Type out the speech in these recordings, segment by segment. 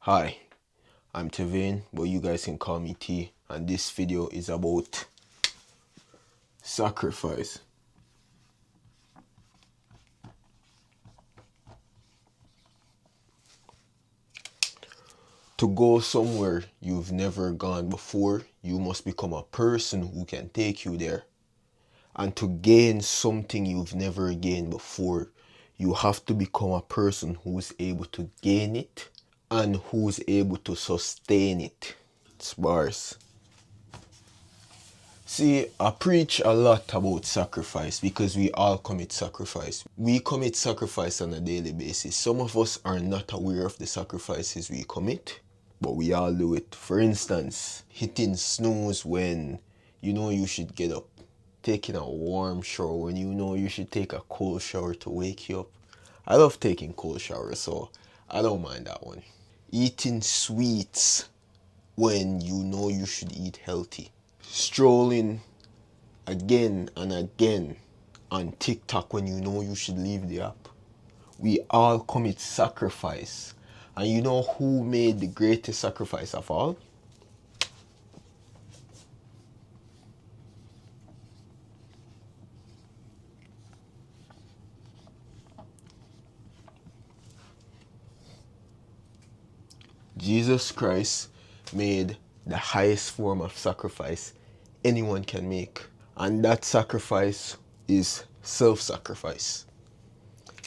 Hi, I'm Tevin, but you guys can call me T, and this video is about sacrifice. To go somewhere you've never gone before, you must become a person who can take you there. And to gain something you've never gained before, you have to become a person who's able to gain it and who's able to sustain it. It's bars. See, I preach a lot about sacrifice because we all commit sacrifice. We commit sacrifice on a daily basis. Some of us are not aware of the sacrifices we commit, but we all do it. For instance, hitting snooze when you know you should get up, taking a warm shower when you know you should take a cold shower to wake you up. I love taking cold showers, so I don't mind that one. Eating sweets when you know you should eat healthy. Strolling again and again on TikTok when you know you should leave the app. We all commit sacrifice. And you know who made the greatest sacrifice of all? Jesus Christ made the highest form of sacrifice anyone can make. And that sacrifice is self-sacrifice.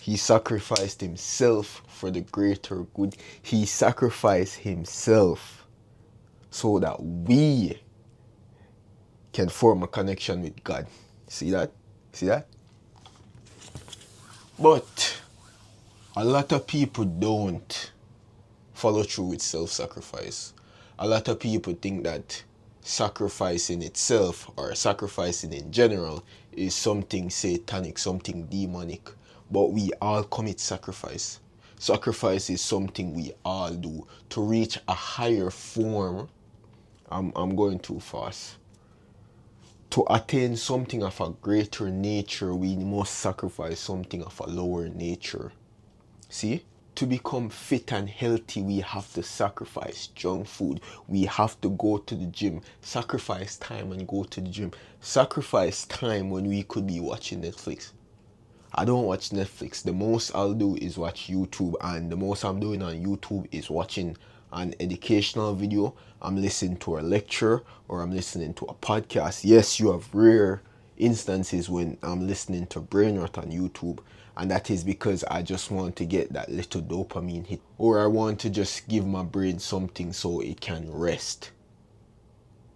He sacrificed himself for the greater good. He sacrificed himself so that we can form a connection with God. See that? See that? But a lot of people don't follow through with self-sacrifice. A lot of people think that sacrificing itself or sacrificing in general is something satanic, something demonic. But we all commit sacrifice. Sacrifice is something we all do to reach a higher form. I'm going too fast. To attain something of a greater nature, we must sacrifice something of a lower nature. See? To become fit and healthy, we have to sacrifice junk food. We have to go to the gym, sacrifice time and go to the gym. Sacrifice time when we could be watching Netflix. I don't watch Netflix. The most I'll do is watch YouTube, and the most I'm doing on YouTube is watching an educational video. I'm listening to a lecture or I'm listening to a podcast. Yes, you have rare instances when I'm listening to brain rot on YouTube, and that is because I just want to get that little dopamine hit, or I want to just give my brain something so it can rest.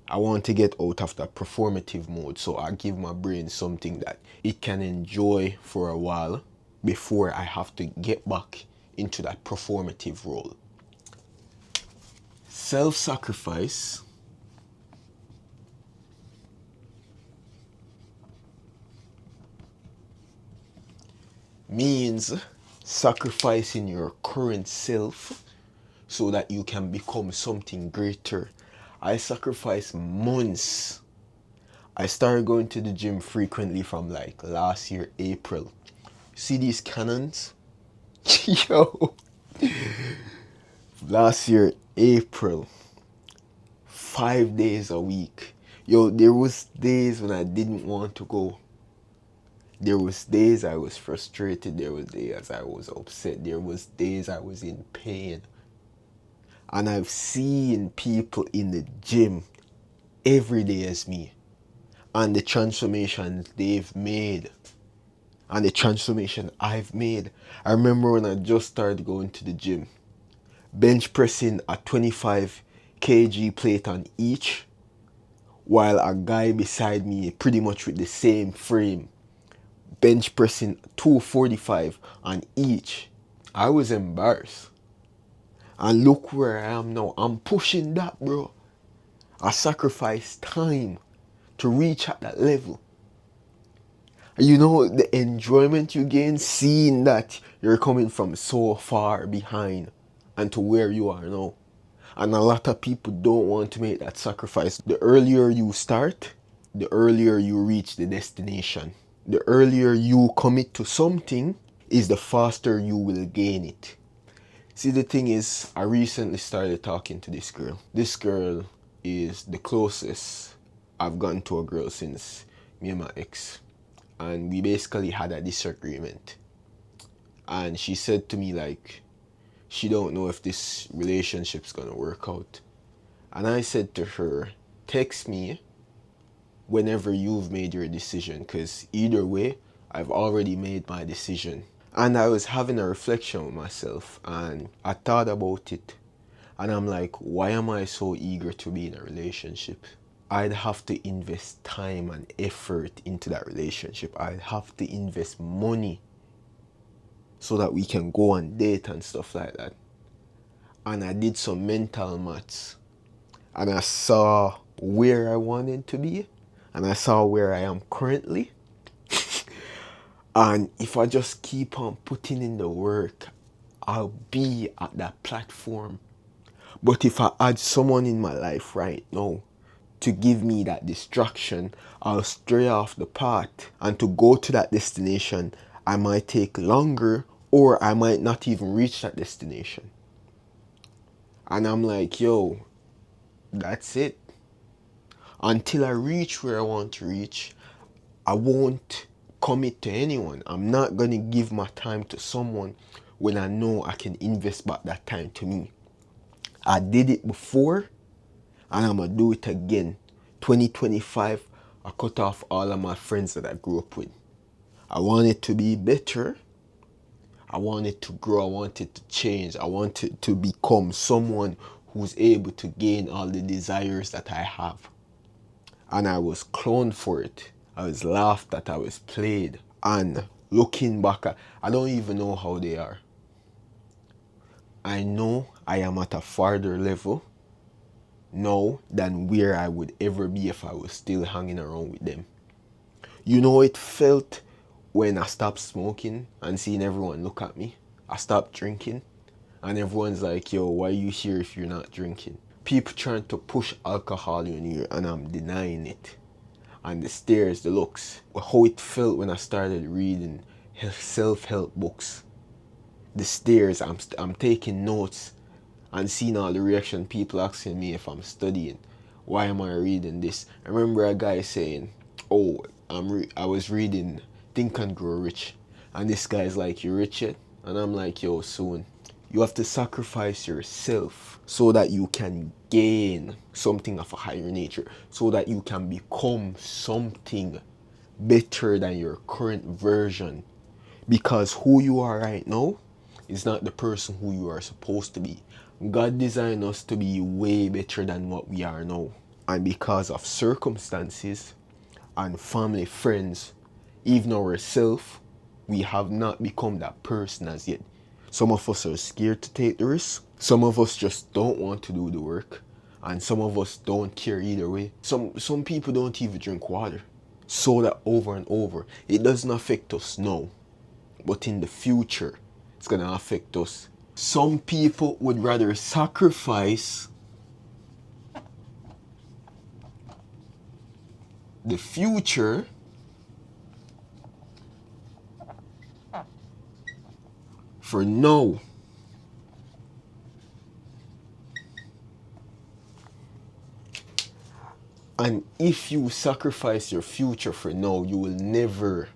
I want to get out of that performative mode, so I give my brain something that it can enjoy for a while before I have to get back into that performative role. Self-sacrifice means sacrificing your current self so that you can become something greater. I sacrificed months. I started going to the gym frequently from like last year, April. See these cannons? Yo. Last year, April. 5 days a week. Yo, there was days when I didn't want to go. There was days I was frustrated. There was days I was upset. There was days I was in pain. And I've seen people in the gym every day as me. And the transformations they've made. And the transformation I've made. I remember when I just started going to the gym. Bench pressing a 25 kg plate on each. While a guy beside me pretty much with the same frame. Bench pressing 245 on each. I was embarrassed. And look where I am now. I'm pushing that, bro. I sacrificed time to reach at that level. You know the enjoyment you gain seeing that you're coming from so far behind and to where you are now. And a lot of people don't want to make that sacrifice. The earlier you start, the earlier you reach the destination. The earlier you commit to something is the faster you will gain it. See, the thing is, I recently started talking to this girl. This girl is the closest I've gotten to a girl since me and my ex. And we basically had a disagreement. And she said to me, like, she don't know if this relationship's gonna work out. And I said to her, text me whenever you've made your decision, because either way, I've already made my decision. And I was having a reflection with myself, and I thought about it. And I'm like, why am I so eager to be in a relationship? I'd have to invest time and effort into that relationship. I'd have to invest money so that we can go on date and stuff like that. And I did some mental maths, and I saw where I wanted to be, and I saw where I am currently. And if I just keep on putting in the work, I'll be at that platform. But if I add someone in my life right now to give me that distraction, I'll stray off the path. And to go to that destination, I might take longer, or I might not even reach that destination. And I'm like, yo, that's it. Until I reach where I want to reach, I won't commit to anyone. I'm not going to give my time to someone when I know I can invest back that time to me. I did it before, and I'm going to do it again. 2025, I cut off all of my friends that I grew up with. I want it to be better. I want it to grow. I want it to change. I want it to become someone who's able to gain all the desires that I have. And I was cloned for it. I was laughed at. I was played. And looking back, I don't even know how they are. I know I am at a farther level now than where I would ever be if I was still hanging around with them. You know, it felt when I stopped smoking and seeing everyone look at me. I stopped drinking, and everyone's like, yo, why are you here if you're not drinking? People trying to push alcohol in you, and I'm denying it. And the stares, the looks, how it felt when I started reading self-help books. The stares, I'm taking notes and seeing all the reaction, people asking me if I'm studying. Why am I reading this? I remember a guy saying, oh, I was reading Think and Grow Rich. And this guy's like, you rich yet? And I'm like, yo, soon. You have to sacrifice yourself so that you can gain something of a higher nature, so that you can become something better than your current version. Because who you are right now is not the person who you are supposed to be. God designed us to be way better than what we are now. And because of circumstances and family, friends, even ourselves, we have not become that person as yet. Some of us are scared to take the risk. Some of us just don't want to do the work. And some of us don't care either way. Some people don't even drink water. Soda over and over. It doesn't affect us now, but in the future, it's gonna affect us. Some people would rather sacrifice the future for now. And if you sacrifice your future for now, you will never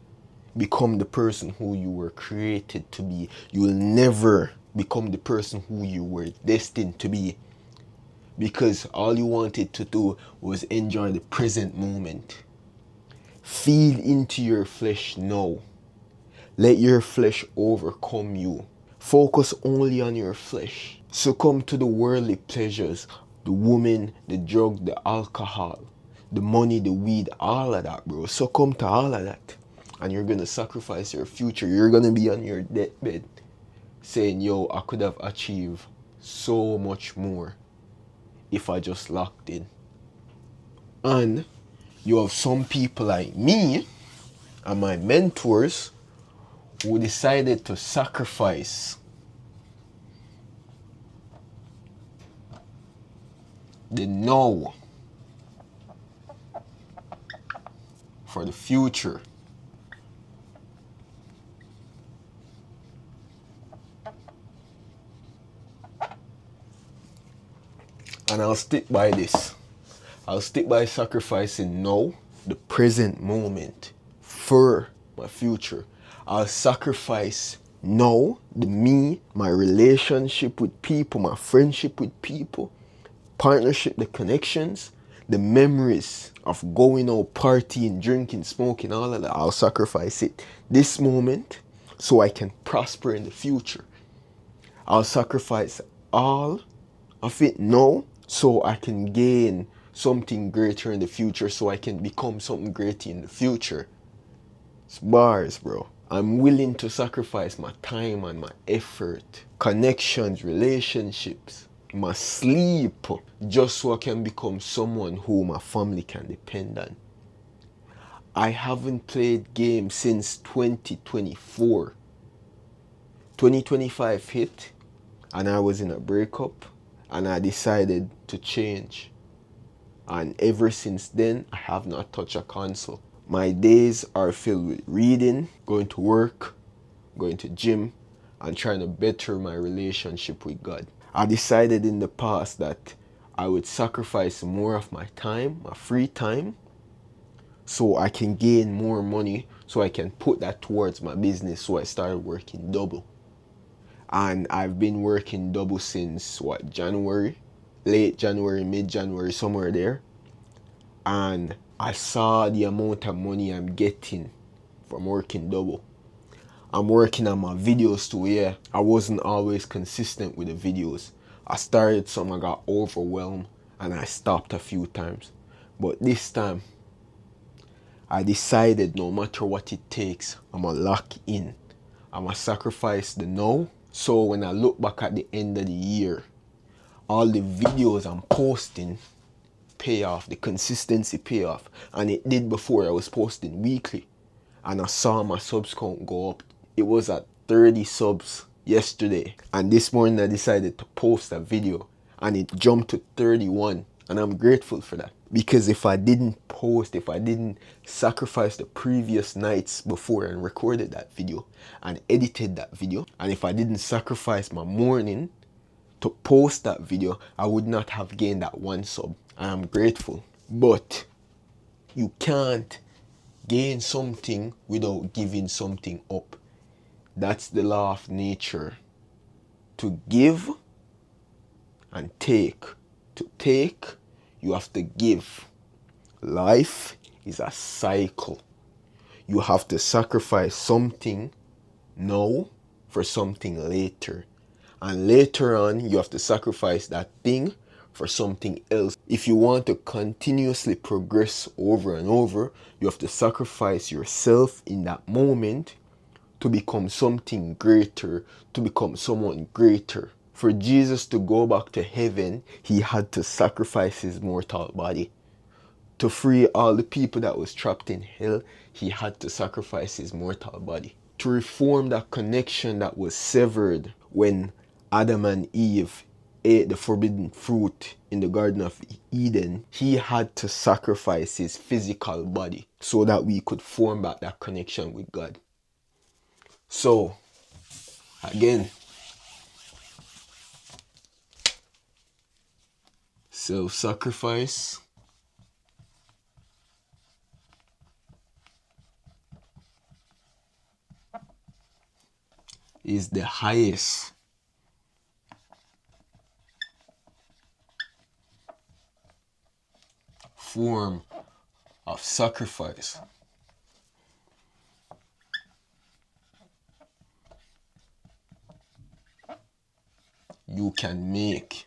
become the person who you were created to be. You will never become the person who you were destined to be. Because all you wanted to do was enjoy the present moment. Feed into your flesh now. Let your flesh overcome you. Focus only on your flesh. Succumb to the worldly pleasures, the woman, the drug, the alcohol, the money, the weed, all of that, bro. Succumb to all of that. And you're gonna sacrifice your future. You're gonna be on your deathbed saying, yo, I could have achieved so much more if I just locked in. And you have some people like me and my mentors who decided to sacrifice the now for the future. And I'll stick by this. I'll stick by sacrificing now, the present moment, for my future. I'll sacrifice now the me, my relationship with people, my friendship with people, partnership, the connections, the memories of going out, partying, drinking, smoking, all of that. I'll sacrifice it this moment so I can prosper in the future. I'll sacrifice all of it now so I can gain something greater in the future, so I can become something great in the future. It's bars, bro. I'm willing to sacrifice my time and my effort, connections, relationships, my sleep, just so I can become someone who my family can depend on. I haven't played games since 2024. 2025 hit and I was in a breakup and I decided to change. And ever since then, I have not touched a console. My days are filled with reading, going to work, going to gym, and trying to better my relationship with God. I decided in the past that I would sacrifice more of my time, my free time, so I can gain more money, so I can put that towards my business. So I started working double. And I've been working double since what, January? Late January, mid-January, somewhere there. And I saw the amount of money I'm getting from working double. I'm working on my videos too, yeah. I wasn't always consistent with the videos. I started some, I got overwhelmed, and I stopped a few times. But this time, I decided no matter what it takes, I'm gonna lock in. I'm gonna sacrifice the now. So when I look back at the end of the year, all the videos I'm posting pay off, the consistency pay off. And it did before. I was posting weekly and I saw my subs count go up. It was at 30 subs yesterday, and this morning I decided to post a video and it jumped to 31, and I'm grateful for that. Because if I didn't post, if I didn't sacrifice the previous nights before and recorded that video and edited that video, and if I didn't sacrifice my morning to post that video, I would not have gained that one sub. I am grateful. But you can't gain something without giving something up. That's the law of nature. To give and take. To take, you have to give. Life is a cycle. You have to sacrifice something now for something later. And later on, you have to sacrifice that thing for something else. If you want to continuously progress over and over, you have to sacrifice yourself in that moment to become something greater, to become someone greater. For Jesus to go back to heaven, he had to sacrifice his mortal body. To free all the people that was trapped in hell, he had to sacrifice his mortal body. To reform that connection that was severed when Adam and Eve ate the forbidden fruit in the Garden of Eden, he had to sacrifice his physical body so that we could form back that connection with God. So, again, self-sacrifice is the highest form of sacrifice. You can make.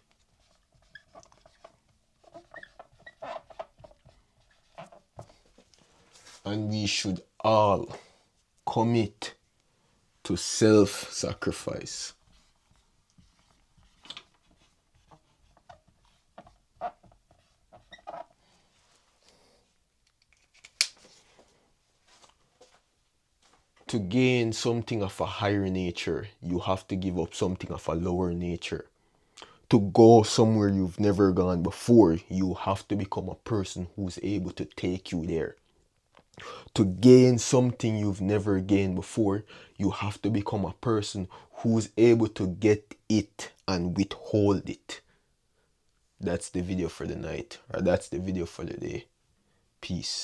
And we should all commit to self-sacrifice. To gain something of a higher nature, you have to give up something of a lower nature. To go somewhere you've never gone before, you have to become a person who's able to take you there. To gain something you've never gained before, you have to become a person who's able to get it and withhold it. that's the video for the night, or that's the video for the day. Peace.